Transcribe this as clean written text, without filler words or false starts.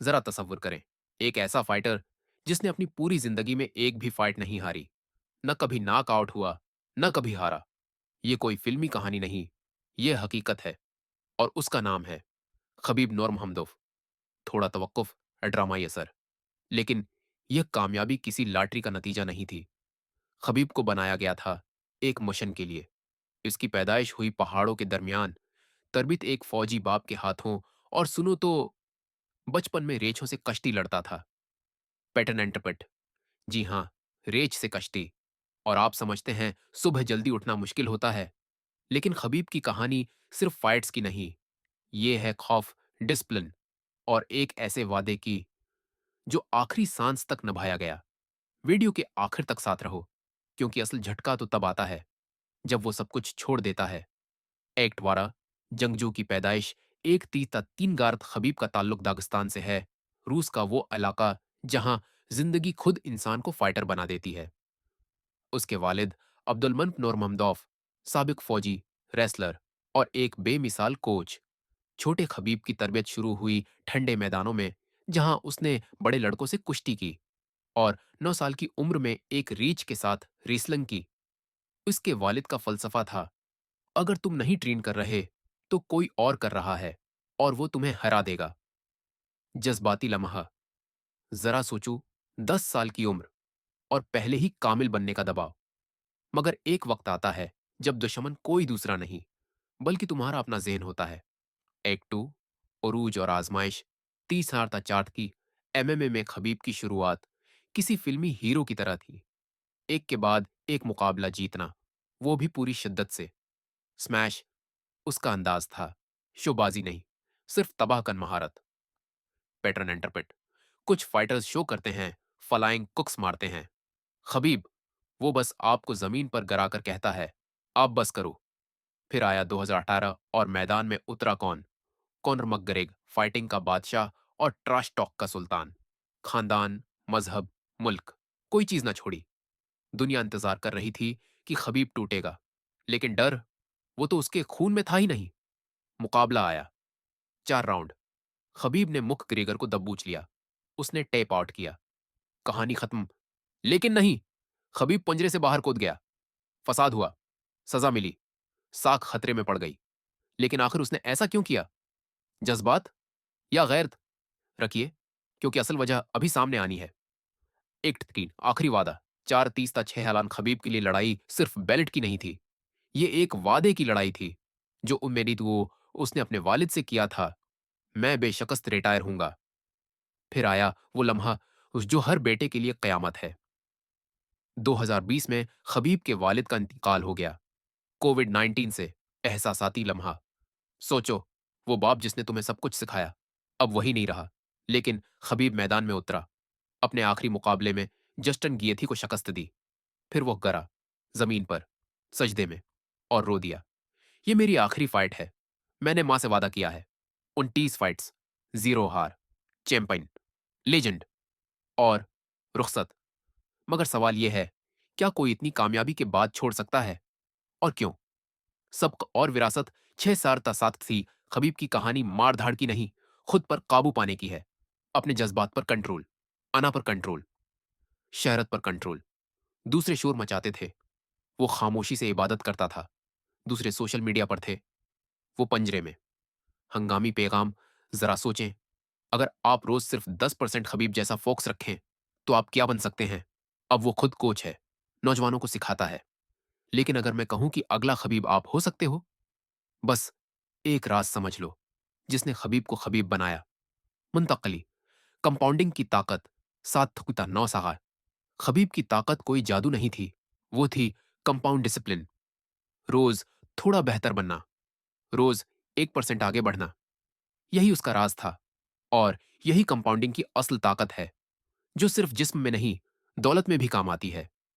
जरा तसव्वुर करें, एक ऐसा फाइटर जिसने अपनी पूरी जिंदगी में एक भी फाइट नहीं हारी, न कभी नॉक आउट हुआ, न कभी हारा। ये कोई फिल्मी कहानी नहीं, ये हकीकत है। और उसका नाम है खबीब नूरमहमदोव। थोड़ा तवक्कुफ, ड्रामाई असर, लेकिन यह कामयाबी किसी लॉटरी का नतीजा नहीं थी। खबीब को बनाया गया था एक मिशन के लिए। इसकी पैदाइश हुई पहाड़ों के दरमियान, तरबित एक फौजी बाप के हाथों, और सुनो तो बचपन में रेछों से कश्ती लड़ता था। पैटर्न एंटरप्रेट, जी हां, रेच से कश्ती। और आप समझते हैं सुबह जल्दी उठना मुश्किल होता है, लेकिन खबीब की कहानी सिर्फ फाइट्स की नहीं, ये है खौफ, डिसिप्लिन और एक ऐसे वादे की जो आखिरी सांस तक निभाया गया। वीडियो के आखिर तक साथ रहो, क्योंकि असल झटका तो तब आता है जब वो सब कुछ छोड़ देता है। एक्ट 12, जंगजू की पैदाइश। एक तीता तीन गार्द खबीब का ताल्लुक दागिस्तान से है, रूस का वो इलाका जहां जिंदगी खुद इंसान को फाइटर बना देती है। उसके वालिद अब्दुलमन्प नूरमहमदोव, साबिक फौजी, रेसलर और एक बेमिसाल कोच। छोटे खबीब की तरबियत शुरू हुई ठंडे मैदानों में, जहां उसने बड़े लड़कों से कुश्ती की और 9 साल की उम्र में एक रीछ के साथ रेसलिंग की। उसके वालिद का फलसफा था, अगर तुम नहीं ट्रेन कर रहे तो कोई और कर रहा है, और वो तुम्हें हरा देगा। जज्बाती लम्हा, जरा सोचो, 10 साल की उम्र और पहले ही कामिल बनने का दबाव। मगर एक वक्त आता है जब दुश्मन कोई दूसरा नहीं बल्कि तुम्हारा अपना ज़हन होता है। एक्ट 2, उरूज और आजमाइश। 30 हारता चार्ट की एमएमए में खबीब की शुरुआत किसी फिल्मी हीरो की तरह थी। एक के बाद एक मुकाबला जीतना, वो भी पूरी शिद्दत से। स्मैश उसका अंदाज था, शोबाजी नहीं, सिर्फ तबाहकन महारत। पैटर्न एंटरप्रेट, कुछ फाइटर्स शो करते हैं, फ्लाइंग कुक्स मारते हैं। खबीब, वो बस आपको जमीन पर गिराकर कहता है, आप बस करो। फिर आया 2018 और मैदान में उतरा कौन? कॉनर मकग्रेग, फाइटिंग का बादशाह और ट्रैश टॉक का सुल्तान। खानदान, मजहब, मुल्क, कोई चीज ना छोड़ी। दुनिया इंतजार कर रही थी कि खबीब टूटेगा, लेकिन डर, वो तो उसके खून में था ही नहीं। मुकाबला आया, 4 राउंड। खबीब ने मुख ग्रेगर को दबोच लिया। उसने टेप आउट किया। कहानी खत्म। लेकिन नहीं, खबीब पंजरे से बाहर कूद गया। फसाद हुआ, सजा मिली, साख खतरे में पड़ गई। लेकिन आखिर उसने ऐसा क्यों किया? जज्बात या गैरत? रखिए, क्योंकि असल वजह अभी सामने आनी है। एक्ट 3, आखिरी वादा। 4 30 6 ऐलान। खबीब के लिए लड़ाई सिर्फ बेल्ट की नहीं थी, ये एक वादे की लड़ाई थी, जो उम्मीद वो उसने अपने वालिद से किया था, मैं बेशकस्त रिटायर हूंगा। फिर आया वो लम्हा जो हर बेटे के लिए कयामत है। 2020 में खबीब के वालिद का इंतकाल हो गया, कोविड-19 से। एहसासाती लम्हा। सोचो, वो बाप जिसने तुम्हें सब कुछ सिखाया, अब वही नहीं रहा। लेकिन खबीब मैदान में उतरा, अपने आखिरी मुकाबले में जस्टिन गिएथी को शिकस्त दी। फिर वो गिरा, जमीन पर, सजदे में, और रो दिया, ये मेरी आखिरी फाइट है। मैंने मां से वादा किया है। 29 फाइट्स, 0 हार, चैंपियन, लेजेंड और रुखसत। मगर सवाल यह है, क्या कोई इतनी कामयाबी के बाद छोड़ सकता है? और क्यों? सबक और विरासत 6 साल तसात थी। खबीब की कहानी मार-धाड़ की नहीं, खुद पर काबू पाने की है। अपने जज्बात पर कंट्रोल, अना पर कंट्रोल, शहरत पर कंट्रोल। दूसरे शोर मचाते थे, वो खामोशी से इबादत करता था। दूसरे सोशल मीडिया पर थे, वो पंजरे में। हंगामी पैगाम, जरा सोचें, अगर आप रोज सिर्फ 10% खबीब जैसा फोक्स रखें, तो आप क्या बन सकते हैं? अब वो खुद कोच है, नौजवानों को सिखाता है। लेकिन अगर मैं कहूं कि अगला खबीब आप हो सकते हो, बस एक राज समझ लो, जिसने खबीब को खबीब बनाया। मुंतकली, कंपाउंडिंग की ताकत। 7 9 सहा। खबीब की ताकत कोई जादू नहीं थी, वो थी कंपाउंड डिसिप्लिन। रोज थोड़ा बेहतर बनना, रोज 1% आगे बढ़ना, यही उसका राज था। और यही कंपाउंडिंग की असल ताकत है, जो सिर्फ जिस्म में नहीं, दौलत में भी काम आती है।